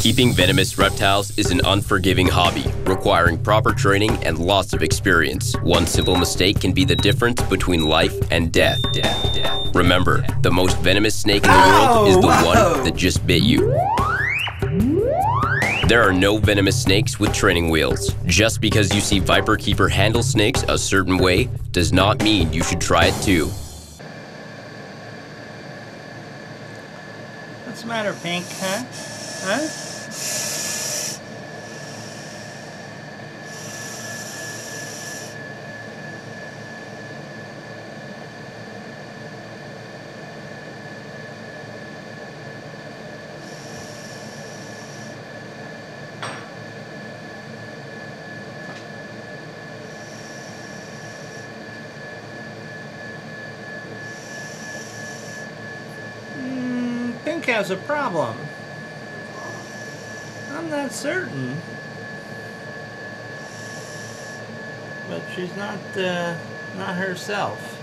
Keeping venomous reptiles is an unforgiving hobby, requiring proper training and lots of experience. One simple mistake can be the difference between life and death. Remember, the most venomous snake in the world is the one that just bit you. There are no venomous snakes with training wheels. Just because you see viperkeeper handle snakes a certain way does not mean you should try it too. What's the matter, Pink, huh? Huh? Pink has a problem. I'm not certain, but she's not herself.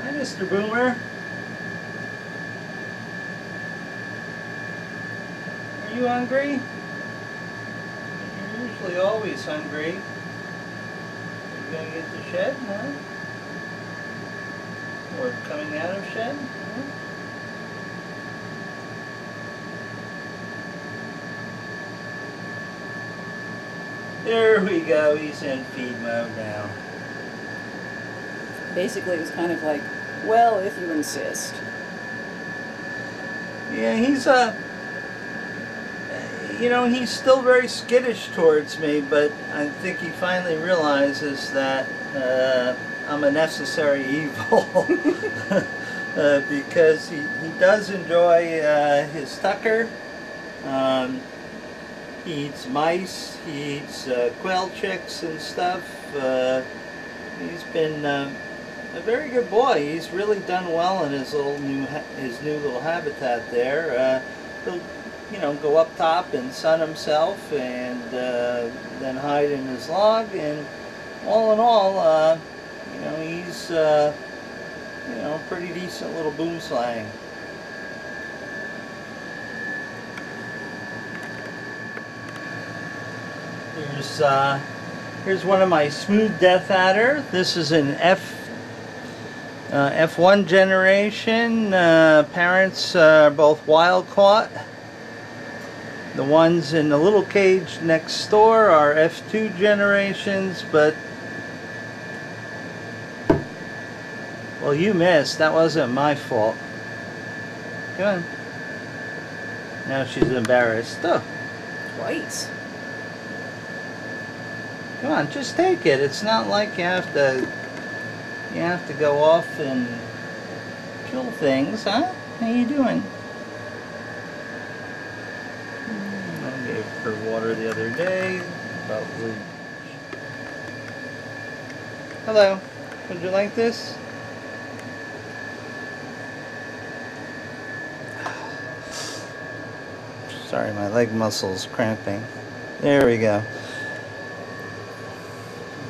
Hi, Mr. Boomer. Are you hungry? You're usually always hungry. You gonna get to shed, huh? Or coming out of shed? Huh? There we go. He's in feed mode now. Basically, it was kind of like, well, if you insist. Yeah, he's you know, he's still very skittish towards me, but I think he finally realizes that I'm a necessary evil. Because he does enjoy his tucker. He eats mice, he eats quail chicks and stuff. He's been a very good boy. He's really done well in his new little habitat there. He'll, you know, go up top and sun himself, and then hide in his log. And all in all, you know, he's you know, a pretty decent little boomslang. Here's one of my smooth death adder. This is an F1 generation. Parents are both wild caught. The ones in the little cage next door are F2 generations, but well, you missed. That wasn't my fault. Come on. Now she's embarrassed. Oh. Twice. Come on, just take it. It's not like you have to go off and kill things, huh? How you doing? I gave her water the other day. Probably. Hello. Would you like this? Sorry, my leg muscle's cramping. There we go.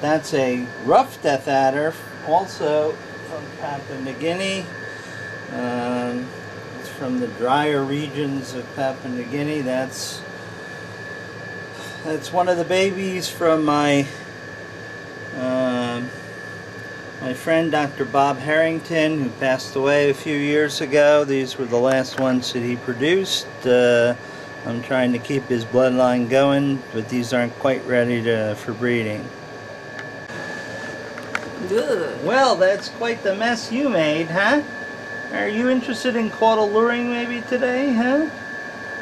That's a rough death adder, also from Papua New Guinea. It's from the drier regions of Papua New Guinea. That's one of the babies from my my friend Dr. Bob Harrington, who passed away a few years ago. These were the last ones that he produced. I'm trying to keep his bloodline going, but these aren't quite ready for breeding. Good. Well, that's quite the mess you made, huh? Are you interested in caudal luring maybe today, huh?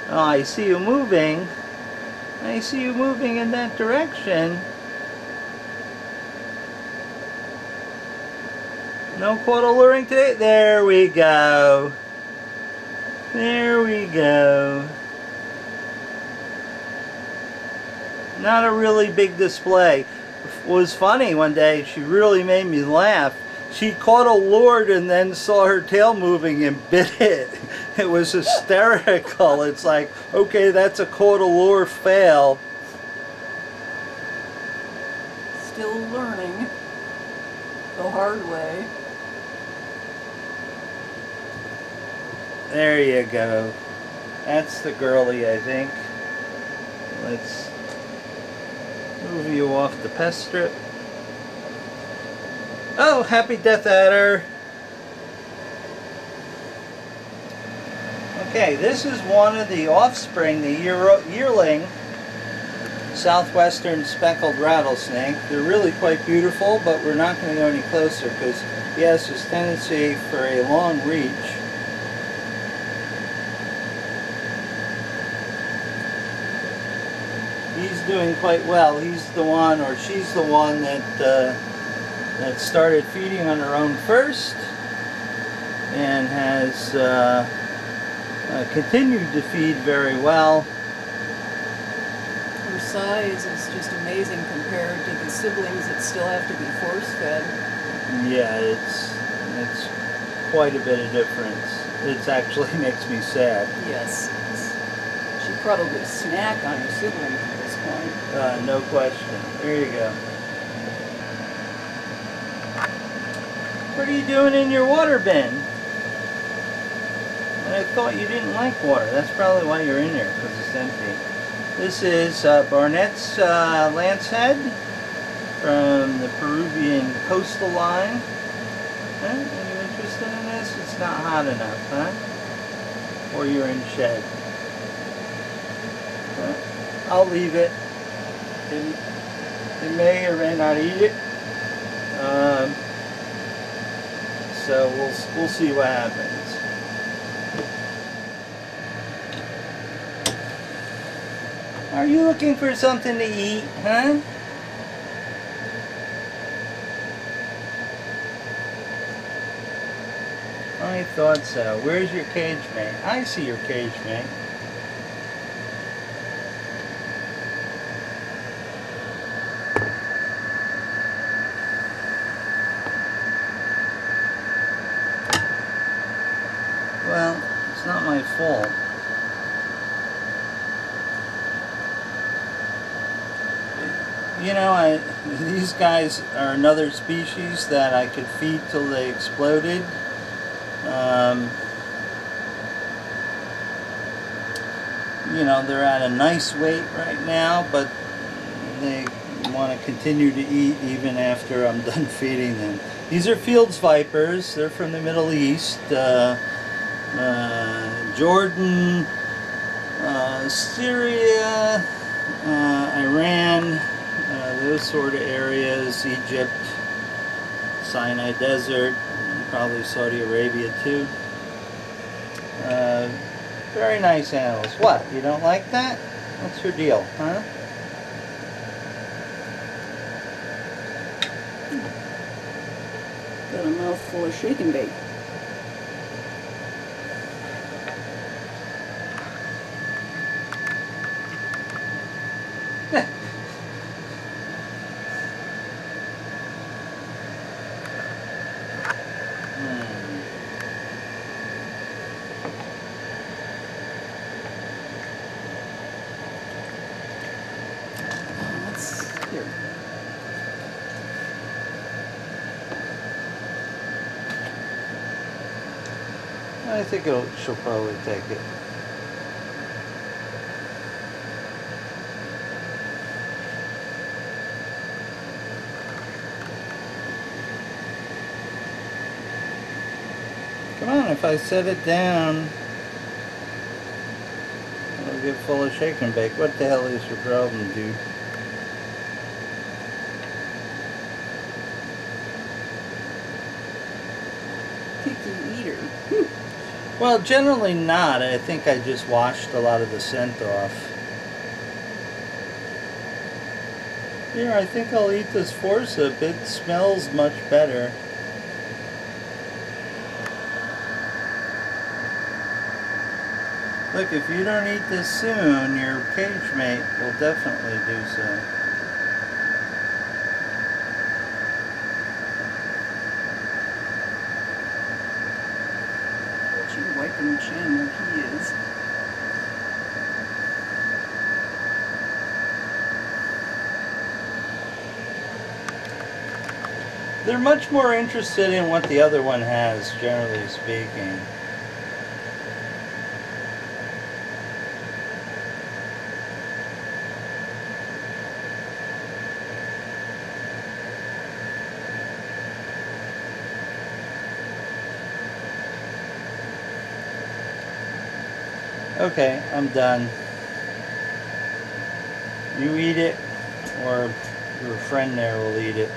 Oh, I see you moving. I see you moving in that direction. No caudal luring today? There we go. There we go. not a really big display. It was funny one day, she really made me laugh. She caught a lure and then saw her tail moving and bit it. It was hysterical. It's like, okay, that's a caught a lure fail. Still learning the hard way. There you go. That's the girly, I think. Let's move you off the pest strip. Oh, happy death adder. Okay, this is one of the offspring, the yearling southwestern speckled rattlesnake. They're really quite beautiful, but we're not going to go any closer because he has this tendency for a long reach. He's doing quite well. He's the one, or she's the one that started feeding on her own first and has continued to feed very well. Her size is just amazing compared to the siblings that still have to be force-fed. Yeah, it's quite a bit of difference. It actually makes me sad. Yes. She'd probably snack on her siblings at this point. No question. There you go. What are you doing in your water bin? I thought you didn't like water. That's probably why you're in there, because it's empty. This is Barnett's lancehead from the Peruvian coastal line. Huh? Are you interested in this? It's not hot enough, huh? Or you're in shed. I'll leave it. It may or may not eat it. So we'll see what happens. Are you looking for something to eat, huh? I thought so. Where's your cage mate? I see your cage mate. Well, it's not my fault. You know, these guys are another species that I could feed till they exploded. You know, they're at a nice weight right now, but they want to continue to eat even after I'm done feeding them. These are Fields vipers. They're from the Middle East. Jordan, Syria, Iran, those sort of areas, Egypt, Sinai Desert, probably Saudi Arabia too. Very nice animals. What, you don't like that? What's your deal, huh? Got a mouthful of shake and bake. Here. I think she'll probably take it. Come on, if I set it down, it'll get full of shake and bake. What the hell is your problem, dude? Picky eater. Well, generally not. I think I just washed a lot of the scent off. Here, I think I'll eat this forceps. It smells much better. Look, if you don't eat this soon, your cage mate will definitely do so. She's wiping the chin where he is. They're much more interested in what the other one has, generally speaking. Okay, I'm done. You eat it, or your friend there will eat it.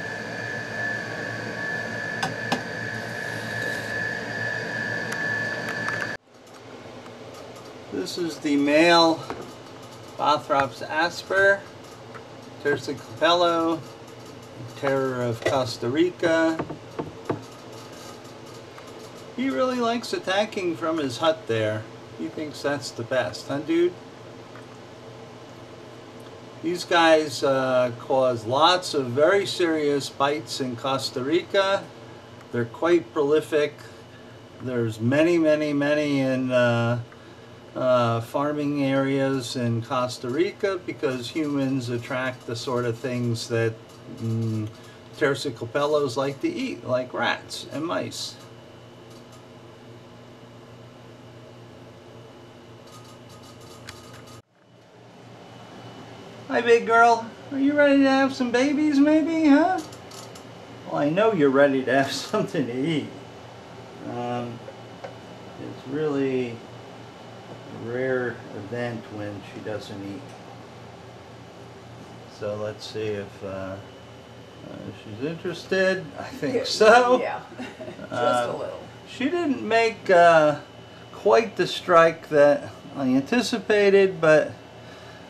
This is the male Bothrops asper, Terciopelo, terror of Costa Rica. He really likes attacking from his hut there. He thinks that's the best, huh, dude? These guys cause lots of very serious bites in Costa Rica. They're quite prolific. There's many in farming areas in Costa Rica because humans attract the sort of things that Terciopelos like to eat, like rats and mice. Hi, big girl. Are you ready to have some babies, maybe, huh? Well, I know you're ready to have something to eat. It's really a rare event when she doesn't eat. So let's see if she's interested. I think so. Yeah, just a little. She didn't make quite the strike that I anticipated, but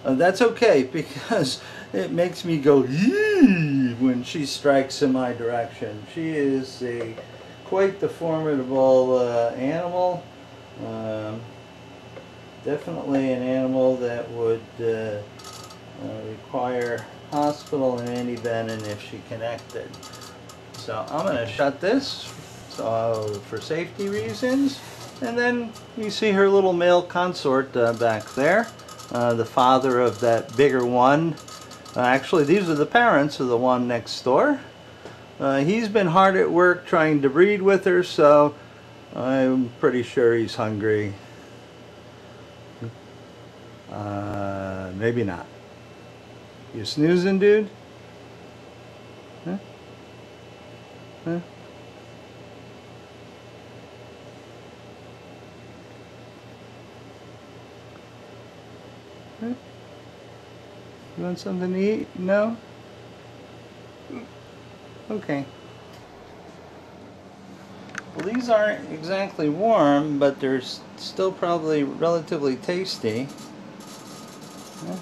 that's okay because it makes me go yee when she strikes in my direction. She is quite the formidable animal. Definitely an animal that would require hospital and antivenin if she connected. So I'm going to shut this for safety reasons. And then you see her little male consort back there. The father of that bigger one. Actually, these are the parents of the one next door. He's been hard at work trying to breed with her, so I'm pretty sure he's hungry. Maybe not. You snoozing, dude? Huh? Huh? Huh? You want something to eat? No? Okay. Well, these aren't exactly warm, but they're still probably relatively tasty. Yeah.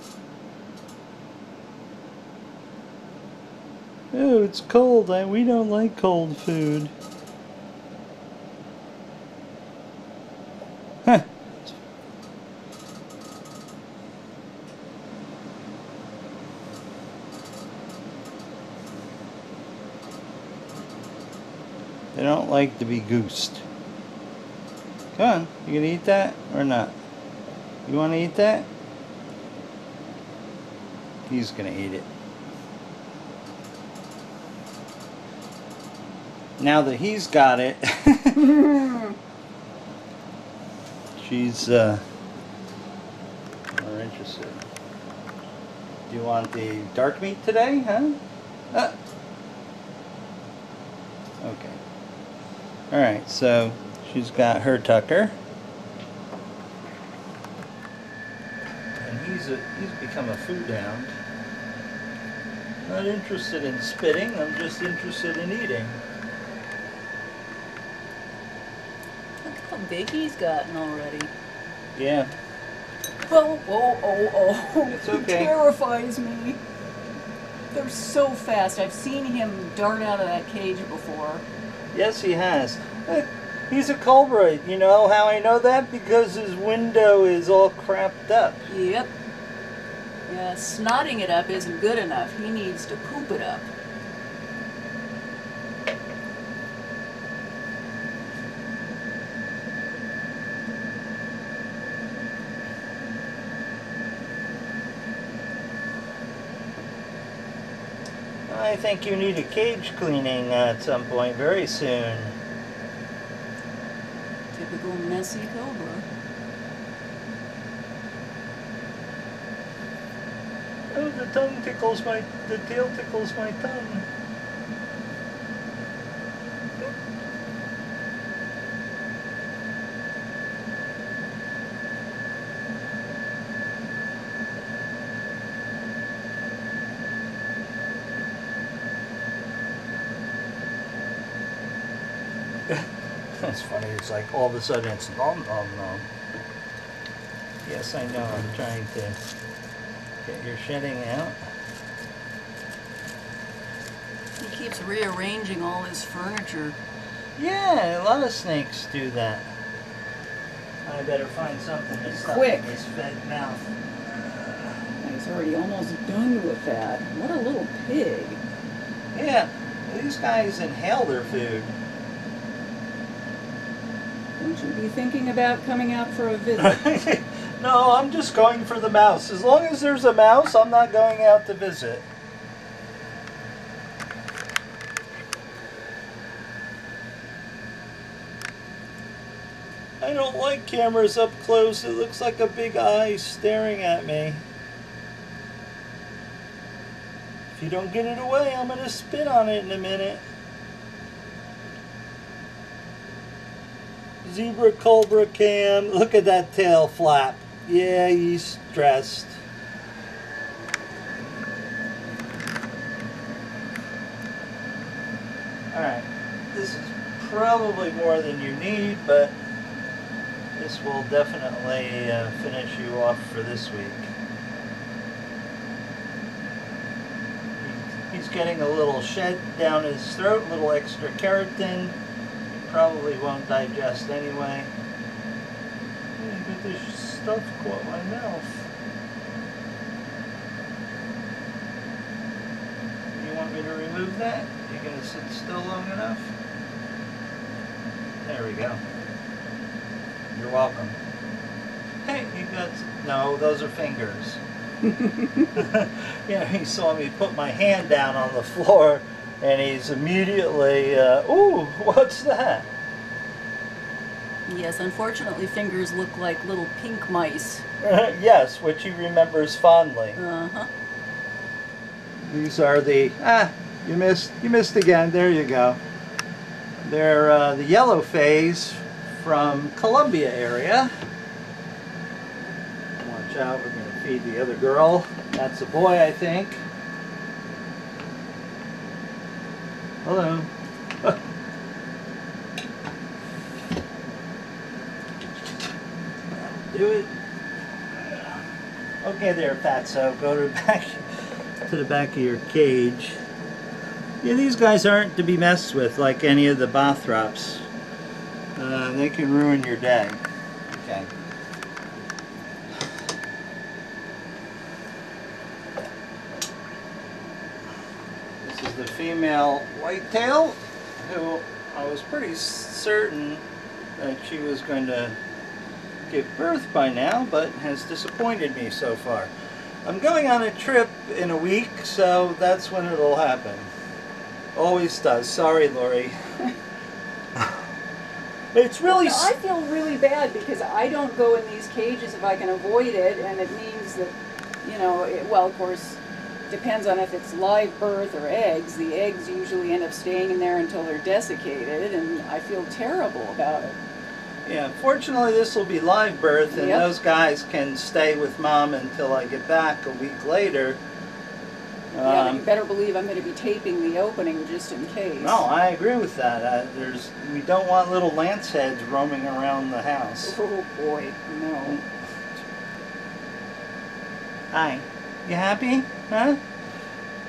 Oh, it's cold. We don't like cold food. Huh. They don't like to be goosed. Come on, you gonna eat that or not? You wanna eat that? He's gonna eat it. Now that he's got it, she's more interested. Do you want the dark meat today, huh? Okay. Alright, so she's got her tucker. And he's become a food hound. Not interested in spitting, I'm just interested in eating. Look how big he's gotten already. Yeah. Oh, oh, oh, oh. It's okay. It terrifies me. They're so fast. I've seen him dart out of that cage before. Yes, he has. He's a cobra. You know how I know that? Because his window is all crapped up. Yep. Yeah, snotting it up isn't good enough. He needs to poop it up. I think you need a cage cleaning at some point very soon. Typical messy cobra. Oh, the tail tickles my tongue. That's funny, it's like all of a sudden it's nom nom nom. Yes, I know, I'm trying to get your shedding out. He keeps rearranging all his furniture. Yeah, a lot of snakes do that. I better find something to stuff Quick. in his fed mouth. He's already almost done with that. What a little pig. Yeah, these guys inhale their food. Won't you be thinking about coming out for a visit? No, I'm just going for the mouse. As long as there's a mouse, I'm not going out to visit. I don't like cameras up close. It looks like a big eye staring at me. If you don't get it away, I'm going to spit on it in a minute. Zebra cobra cam. Look at that tail flap. Yeah, he's stressed. Alright, this is probably more than you need, but this will definitely finish you off for this week. He's getting a little shed down his throat, a little extra keratin. Probably won't digest anyway. Hey, but this stuff caught my mouth. You want me to remove that? You gonna sit still long enough? There we go. You're welcome. Hey, you got... No, those are fingers. Yeah, he saw me put my hand down on the floor and he's immediately, ooh, what's that? Yes, unfortunately fingers look like little pink mice. Yes, which he remembers fondly. Uh-huh. These are the, you missed again, there you go. They're the yellow phase from Columbia area. Watch out, we're going to feed the other girl. That's a boy, I think. Hello. Do it. Okay there, fatso. Go to the back of your cage. Yeah, these guys aren't to be messed with like any of the Bothrops. They can ruin your day. Okay. This is the female whitetail, who I was pretty certain that she was going to give birth by now, but has disappointed me so far. I'm going on a trip in a week, so that's when it'll happen. Always does. Sorry, Lori. It's really... Well, I feel really bad because I don't go in these cages if I can avoid it, and it means that, you know, well, of course, depends on if it's live birth or eggs. The eggs usually end up staying in there until they're desiccated, and I feel terrible about it. Yeah, fortunately this will be live birth, and Yep. those guys can stay with Mom until I get back a week later. Yeah, but you better believe I'm going to be taping the opening just in case. No, I agree with that. We don't want little lance heads roaming around the house. Oh boy, no. Hi. You happy? Huh?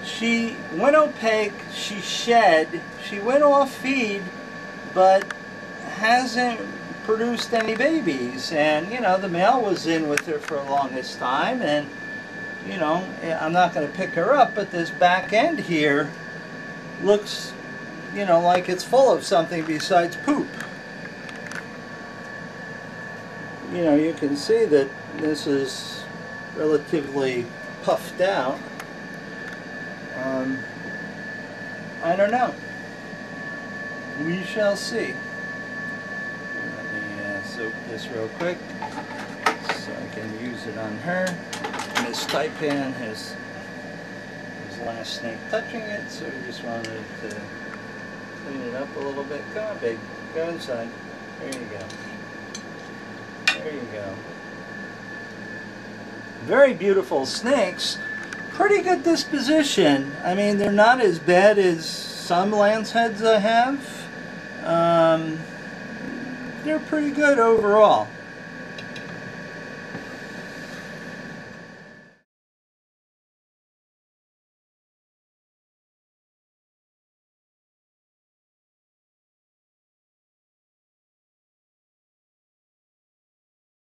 She went opaque, she shed, she went off feed, but hasn't produced any babies, and you know, the male was in with her for the longest time, and you know, I'm not going to pick her up, but this back end here looks, you know, like it's full of something besides poop. You know, you can see that this is relatively puffed out. I don't know. We shall see. Let me soak this real quick so I can use it on her. Miss Taipan has his last snake touching it, so we just wanted to clean it up a little bit. Come on, babe. Go inside. There you go. There you go. Very beautiful snakes. Pretty good disposition. I mean, they're not as bad as some lance heads I have. They're pretty good overall.